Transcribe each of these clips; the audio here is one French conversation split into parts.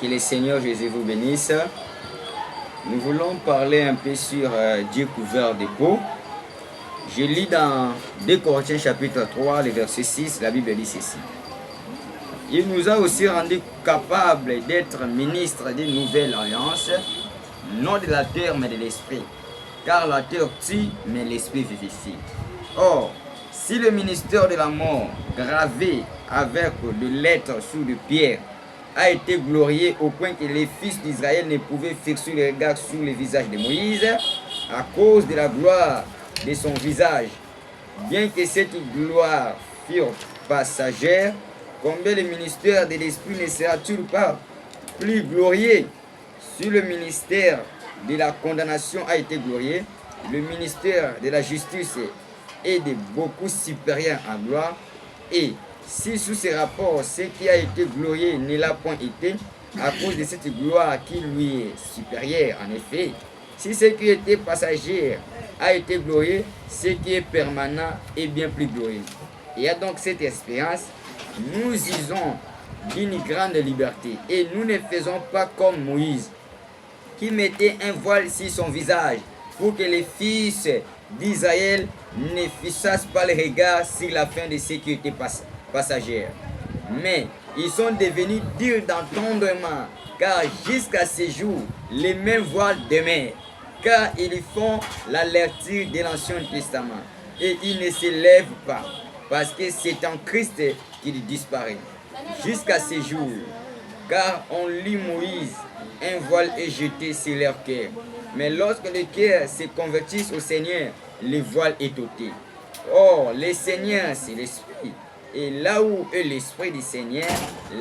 Que le Seigneur Jésus vous bénisse. Nous voulons parler un peu sur Dieu couvert de peau. Je lis dans 2 Corinthiens chapitre 3, le verset 6, la Bible dit ceci. Il nous a aussi rendu capables d'être ministres d'une nouvelle alliance, non de la terre mais de l'esprit. Car la terre tue, mais l'esprit vivifie. Or, si le ministère de la mort, gravé avec de lettres sous de pierre, a été glorifié au point que les fils d'Israël ne pouvaient fixer le regard sur le visage de Moïse, à cause de la gloire de son visage, bien que cette gloire fût passagère, combien le ministère de l'Esprit ne sera-t-il pas plus glorieux? Si le ministère de la condamnation a été glorieux, le ministère de la justice est de beaucoup supérieur en gloire. Et si sous ces rapports, ce qui a été glorieux ne l'a point été, à cause de cette gloire qui lui est supérieure, en effet, si ce qui était passager a été glorieux, ce qui est permanent est bien plus glorieux. Et à donc cette expérience, nous usons d'une grande liberté et nous ne faisons pas comme Moïse, qui mettait un voile sur son visage pour que les fils d'Israël ne fissassent pas le regard sur la fin de ce qui était passagère. Mais ils sont devenus durs d'entendement, car jusqu'à ce jour, les mêmes voiles demeurent, car ils font la lecture de l'Ancien Testament, et ils ne se lèvent pas, parce que c'est en Christ qu'il disparaît. Jusqu'à ce jour, car on lit Moïse, un voile est jeté sur leur cœur. Mais lorsque le cœur se convertit au Seigneur, le voile est ôté. Or, le Seigneur, c'est l'Esprit. Et là où est l'Esprit du Seigneur,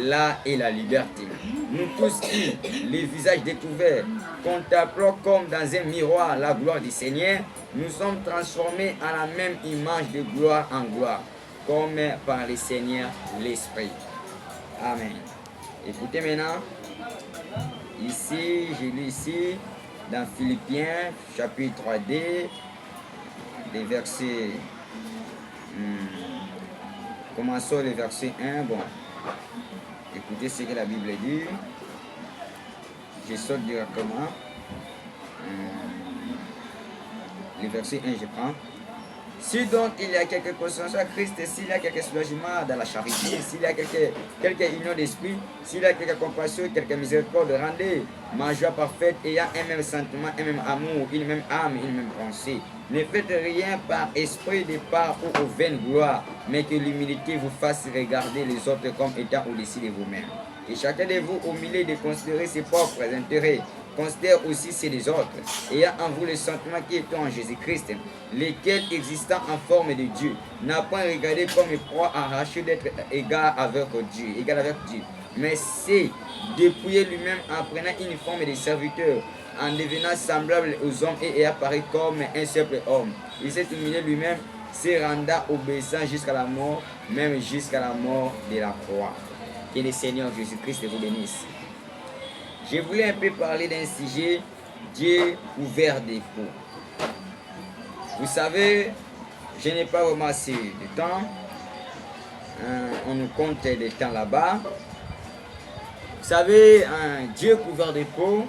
là est la liberté. Nous tous qui, les visages découverts, contemplons comme dans un miroir la gloire du Seigneur, nous sommes transformés en la même image de gloire en gloire, comme par le Seigneur l'Esprit. Amen. Écoutez maintenant, ici, je lis ici, dans Philippiens, chapitre 3D, les versets, commençons le verset 1, bon, écoutez ce que la Bible dit, je saute directement, le verset 1, je prends. Si donc il y a quelque conscience à Christ, s'il y a quelque soulagement dans la charité, s'il y a quelque union d'esprit, s'il y a quelque compassion, quelque miséricorde, rendez ma joie parfaite, ayant un même sentiment, un même amour, une même âme, une même pensée. Ne faites rien par esprit de part ou aux vaines gloires, mais que l'humilité vous fasse regarder les autres comme étant au-dessus de vous-même. Et chacun de vous, au milieu de considérer ses propres intérêts, considère aussi ceux des autres, ayant en vous le sentiment qui est en Jésus-Christ, lesquels existant en forme de Dieu, n'a point regardé comme proie arrachée d'être égal avec Dieu, mais c'est dépouiller lui-même en prenant une forme de serviteur, en devenant semblable aux hommes et apparu comme un simple homme. Il s'est humilié lui-même, se rendant obéissant jusqu'à la mort, même jusqu'à la mort de la croix. Que le Seigneur Jésus-Christ vous bénisse. Je voulais un peu parler d'un sujet, Dieu couvert de peau. Vous savez, je n'ai pas vraiment assez de temps. On nous compte des temps là-bas. Vous savez, un Dieu couvert de peau.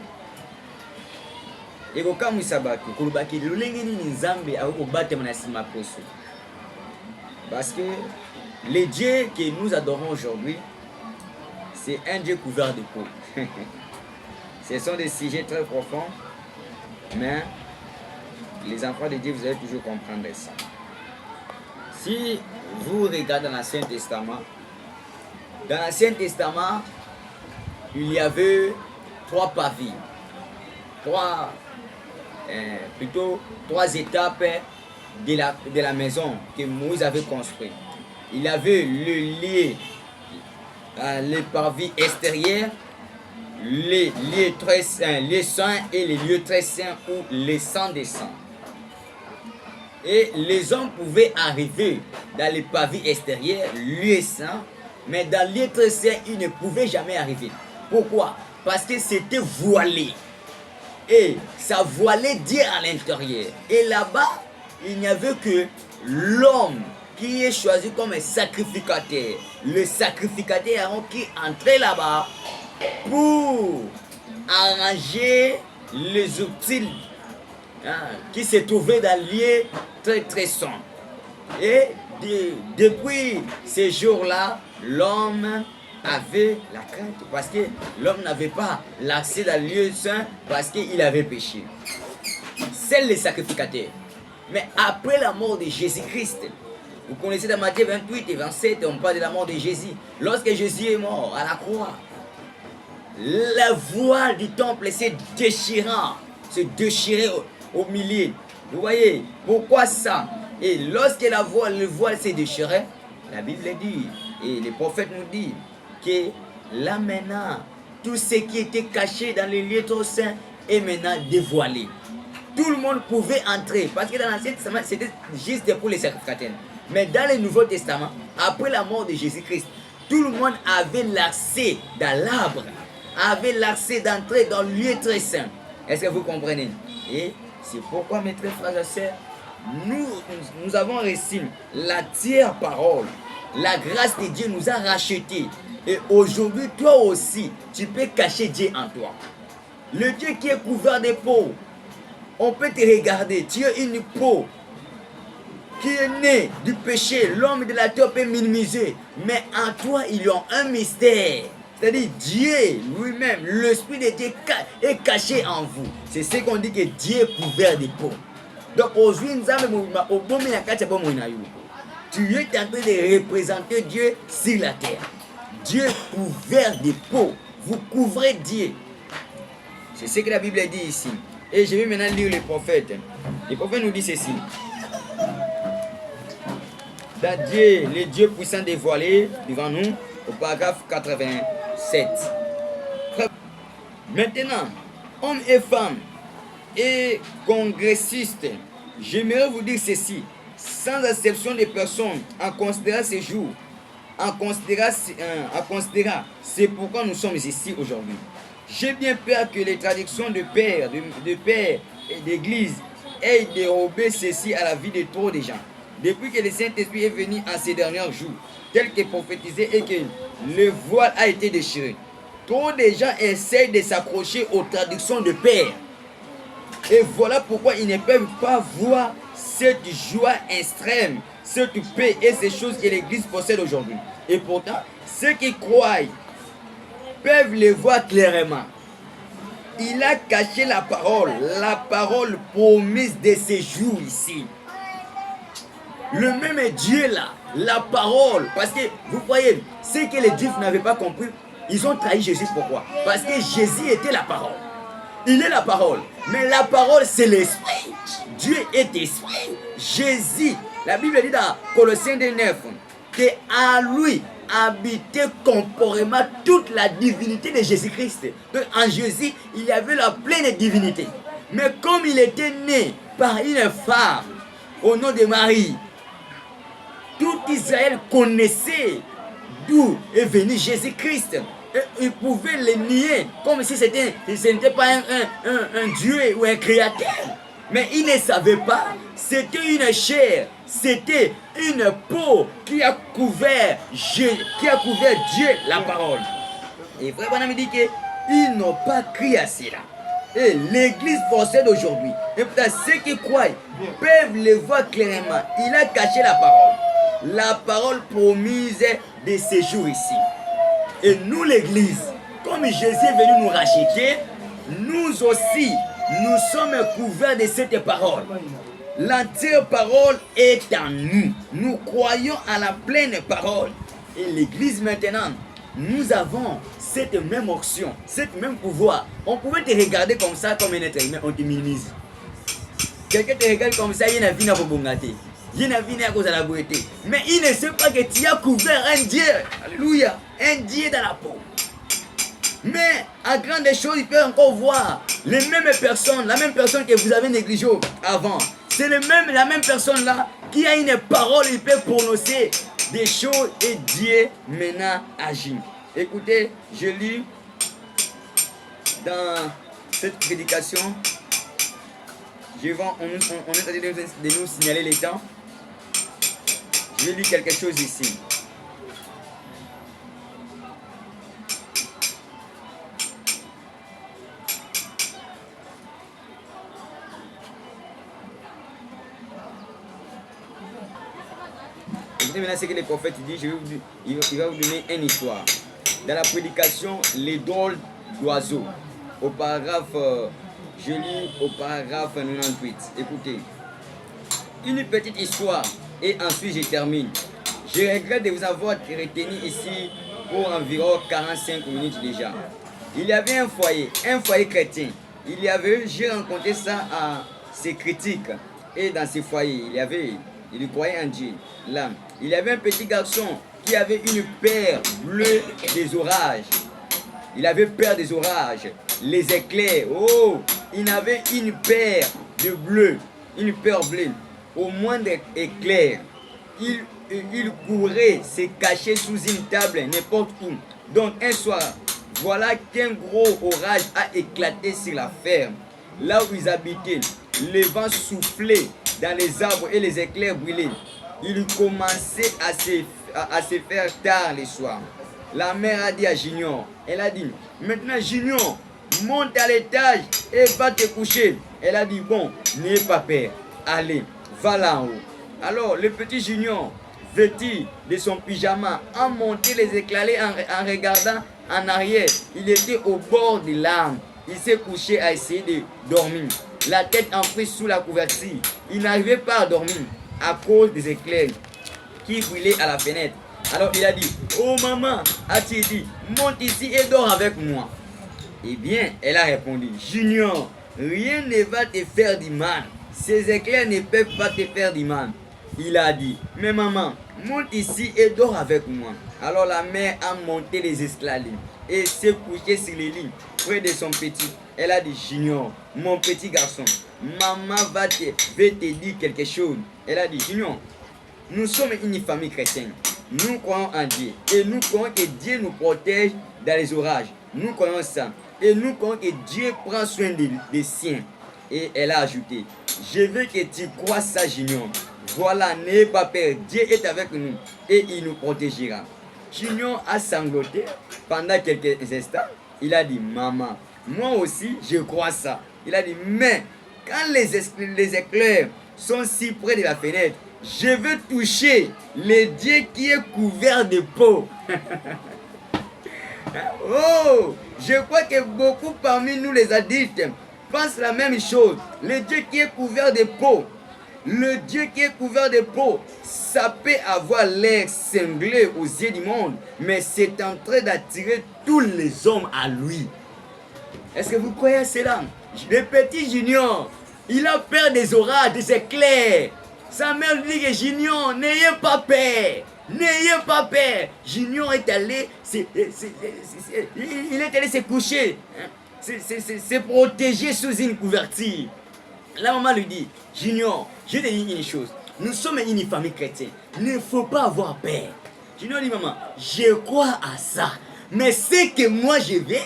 Parce que le Dieu que nous adorons aujourd'hui, c'est un Dieu couvert de peau. Ce sont des sujets très profonds, mais les enfants de Dieu, vous allez toujours comprendre ça. Si vous regardez dans l'Ancien Testament, il y avait 3 pavés, 3 étapes de la maison que Moïse avait construite. Il y avait le pavé extérieur, les lieux très saints, les saints et les lieux très saints où les saints descendent. Et les hommes pouvaient arriver dans les pavés extérieurs, lieux saints, mais dans les lieux très saints, ils ne pouvaient jamais arriver. Pourquoi? Parce que c'était voilé. Et ça voilait Dieu à l'intérieur. Et là-bas, il n'y avait que l'homme qui est choisi comme un sacrificateur. Le sacrificateur Aaron qui entrait là-bas pour arranger les outils qui se trouvaient dans le lieu très très sombre. Et depuis ces jours-là, l'homme avait la crainte parce que l'homme n'avait pas l'accès dans le lieu saint parce qu'il avait péché. C'est les sacrificateurs. Mais après la mort de Jésus-Christ, vous connaissez dans Matthieu 28 et 27, on parle de la mort de Jésus. Lorsque Jésus est mort à la croix, la voile du temple s'est déchirée au milieu. Vous voyez, pourquoi ça? Et lorsque le voile s'est déchiré, la Bible dit, et les prophètes nous disent, que là maintenant, tout ce qui était caché dans les lieux trop saints est maintenant dévoilé. Tout le monde pouvait entrer, parce que dans l'Ancien Testament, c'était juste pour les sacrificateurs. Mais dans le Nouveau Testament, après la mort de Jésus-Christ, tout le monde avait l'accès dans l'arbre, avait l'accès d'entrer dans le lieu très saint. Est-ce que vous comprenez? Et c'est pourquoi, mes très frères et sœurs, nous avons reçu la tiers parole. La grâce de Dieu nous a rachetés. Et aujourd'hui, toi aussi, tu peux cacher Dieu en toi. Le Dieu qui est couvert de peau, on peut te regarder. Tu as une peau qui est née du péché. L'homme de la terre peut minimiser. Mais en toi, il y a un mystère. C'est-à-dire Dieu lui-même, l'Esprit de Dieu est caché en vous. C'est ce qu'on dit que Dieu est couvert de peau. Donc aujourd'hui, nous avons tu es en train de représenter Dieu sur la terre. Dieu est couvert de peau. Vous couvrez Dieu. C'est ce que la Bible dit ici. Et je vais maintenant lire les prophètes. Les prophètes nous disent ceci. Dans Dieu, le Dieu puissant dévoilé devant nous, au paragraphe 87. Maintenant, hommes et femmes et congressistes, j'aimerais vous dire ceci, sans exception des personnes, en considérant ces jours, en considérant, c'est pourquoi nous sommes ici aujourd'hui. J'ai bien peur que les traductions de père et d'église aient dérobé ceci à la vie de trop de gens. Depuis que le Saint-Esprit est venu en ces derniers jours, tel que prophétisé et que le voile a été déchiré, trop de gens essayent de s'accrocher aux traductions de père. Et voilà pourquoi ils ne peuvent pas voir cette joie extrême, cette paix et ces choses que l'Église possède aujourd'hui. Et pourtant, ceux qui croient peuvent les voir clairement. Il a caché la parole promise de ces jours ici. Le même Dieu là, la parole, parce que vous voyez, ce que les Juifs n'avaient pas compris, ils ont trahi Jésus. Pourquoi? Parce que Jésus était la parole. Il est la parole. Mais la parole, c'est l'esprit. Dieu est esprit. Jésus, la Bible dit dans Colossiens 9, qu'à lui habitait corporellement toute la divinité de Jésus-Christ. Donc en Jésus, il y avait la pleine divinité. Mais comme il était né par une femme au nom de Marie, tout Israël connaissait d'où est venu Jésus-Christ. Ils pouvaient le nier comme si ce n'était pas un Dieu ou un créateur. Mais ils ne savaient pas. C'était une chair, c'était une peau qui a couvert Dieu, la parole. Et Frère Branham me dit qu'ils n'ont pas crié à cela. Et l'Église possède aujourd'hui. Et peut-être ceux qui croient peuvent le voir clairement. Il a caché la parole. La parole promise de ces jours ici. Et nous, l'Église, comme Jésus est venu nous racheter, nous aussi, nous sommes couverts de cette parole. L'entière parole est en nous. Nous croyons à la pleine parole. Et l'Église maintenant, nous avons cette même option, cette même pouvoir. On pouvait te regarder comme ça, comme un être humain, on te minimise. Quelqu'un te regarde comme ça, il y a une vie à Bobongate. Il y a une vie à cause de la beauté. Mais il ne sait pas que tu as couvert un Dieu. Alléluia. Un Dieu dans la peau. Mais à grande chose, il peut encore voir les mêmes personnes, la même personne que vous avez négligée avant. C'est la même personne là qui a une parole, il peut prononcer des choses et Dieu maintenant agit. Écoutez, je lis dans cette prédication, on est en train de nous signaler les temps. Je lis quelque chose ici. Écoutez maintenant ce que le prophète dit. Il va vous donner une histoire. Dans la prédication, les drôles d'oiseaux. Au paragraphe, je lis au paragraphe 98. Écoutez. Une petite histoire et ensuite je termine. Je regrette de vous avoir retenu ici pour environ 45 minutes déjà. Il y avait un foyer chrétien. J'ai rencontré ça à ces critiques. Et dans ces foyers, il croyait en Dieu. Là, il y avait un petit garçon qui avait une paire bleue des orages. Il avait peur des orages, les éclairs. Oh, il avait une paire de bleu, une paire bleue. Au moindre éclair, il courait, se cachait sous une table, n'importe où. Donc un soir, voilà qu'un gros orage a éclaté sur la ferme. Là où ils habitaient, les vents soufflaient dans les arbres et les éclairs brûlaient. Il commençait à se faire tard le soir. La mère a dit à Junior, elle a dit, maintenant Junior, monte à l'étage et va te coucher. Elle a dit, bon, n'ayez pas peur, allez, va là en haut. Alors le petit Junior, vêtu de son pyjama, a monté les escaliers en regardant en arrière. Il était au bord des larmes. Il s'est couché à essayer de dormir. La tête enfouie sous la couverture. Il n'arrivait pas à dormir à cause des éclairs qui brûlaient à la fenêtre. Alors il a dit, oh maman, a-t-il dit, monte ici et dors avec moi. Eh bien, elle a répondu, Junior, rien ne va te faire du mal. Ces éclairs ne peuvent pas te faire du mal. Il a dit, mais maman, monte ici et dors avec moi. Alors la mère a monté les escaliers et s'est couchée sur les lits près de son petit. Elle a dit, Junior, mon petit garçon, maman va te dire quelque chose. Elle a dit, Junior, nous sommes une famille chrétienne. Nous croyons en Dieu. Et nous croyons que Dieu nous protège dans les orages. Nous croyons ça. Et nous croyons que Dieu prend soin des siens. Et elle a ajouté, je veux que tu crois ça, Junior. Voilà, n'ayez pas peur. Dieu est avec nous. Et il nous protégera. Junior a sangloté pendant quelques instants. Il a dit, maman, moi aussi, je crois ça. Il a dit, mais quand les éclairs sont si près de la fenêtre, je veux toucher le Dieu qui est couvert de peau. Oh, je crois que beaucoup parmi nous les adultes pensent la même chose. Le Dieu qui est couvert de peau. Le Dieu qui est couvert de peau, ça peut avoir l'air cinglé aux yeux du monde, mais c'est en train d'attirer tous les hommes à lui. Est-ce que vous croyez à cela? Le petit Junior, il a peur des orages, des éclairs. Sa mère lui dit que Junior, n'ayez pas peur. N'ayez pas peur. Junior est allé, il est allé se coucher, se protéger sous une couverture. La maman lui dit, Junior, je te dis une chose. Nous sommes une famille chrétienne. Il ne faut pas avoir peur. Junior dit, maman, je crois à ça. Mais c'est que moi je vais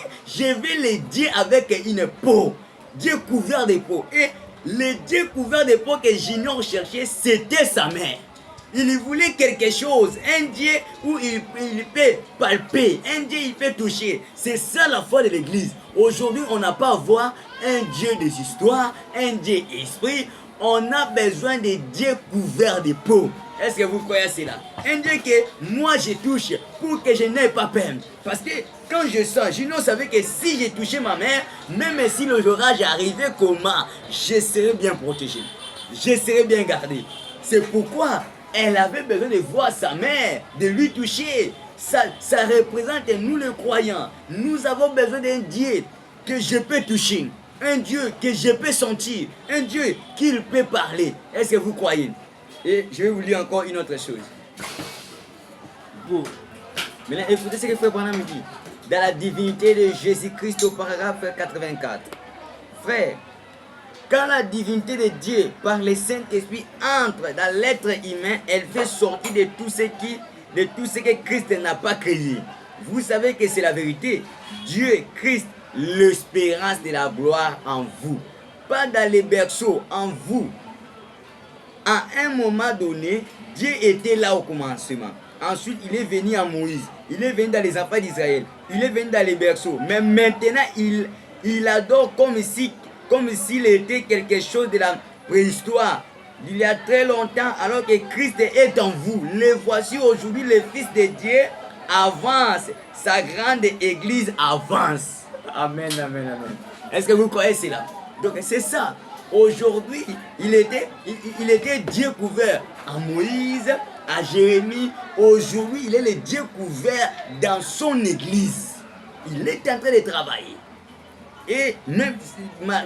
le dire avec une peau. Dieu couvert de peau. Et le Dieu couvert de peau que Junior cherchait, c'était sa mère. Il voulait quelque chose, un Dieu où il peut palper, un Dieu il peut toucher. C'est ça la foi de l'église. Aujourd'hui, on n'a pas à voir un Dieu des histoires, un Dieu esprit. On a besoin de Dieu couvert de peau. Est-ce que vous croyez à cela? Un Dieu que moi je touche pour que je n'aie pas peur. Parce que quand je sens, je ne savais que si j'ai touché ma mère, même si l'orage arrivait comment, je serais bien protégé. Je serais bien gardé. C'est pourquoi elle avait besoin de voir sa mère, de lui toucher. Ça représente nous les croyants. Nous avons besoin d'un Dieu que je peux toucher. Un Dieu que je peux sentir. Un Dieu qui peut parler. Est-ce que vous croyez? Et je vais vous lire encore une autre chose. Bon. Maintenant, écoutez ce que Frère Branham dit. Dans la divinité de Jésus-Christ au paragraphe 84. Frère, quand la divinité de Dieu par le Saint-Esprit entre dans l'être humain, elle fait sortir de tout ce que Christ n'a pas créé. Vous savez que c'est la vérité. Dieu est Christ, l'espérance de la gloire en vous. Pas dans les berceaux, en vous. À un moment donné, Dieu était là au commencement. Ensuite, il est venu à Moïse. Il est venu dans les enfants d'Israël. Il est venu dans les berceaux. Mais maintenant, il adore comme s'il était quelque chose de la préhistoire. il y a très longtemps, alors que Christ est en vous. Le voici aujourd'hui, le Fils de Dieu avance. Sa grande église avance. Amen, amen, amen. Est-ce que vous croyez cela? Donc c'est ça. Aujourd'hui, il était Dieu couvert à Moïse, à Jérémie. Aujourd'hui, il est le Dieu couvert dans son église. Il est en train de travailler. Et même,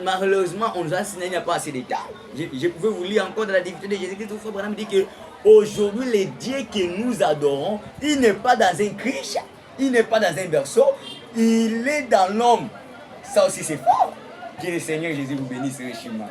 malheureusement, on nous a signé, il n'y a pas assez de temps. Je pouvais vous lire encore dans la divinité de Jésus-Christ. Frère Branham dit que aujourd'hui, le Dieu que nous adorons, il n'est pas dans un criche, il n'est pas dans un berceau, il est dans l'homme. Ça aussi, c'est fort. Que le Seigneur Jésus vous bénisse richement.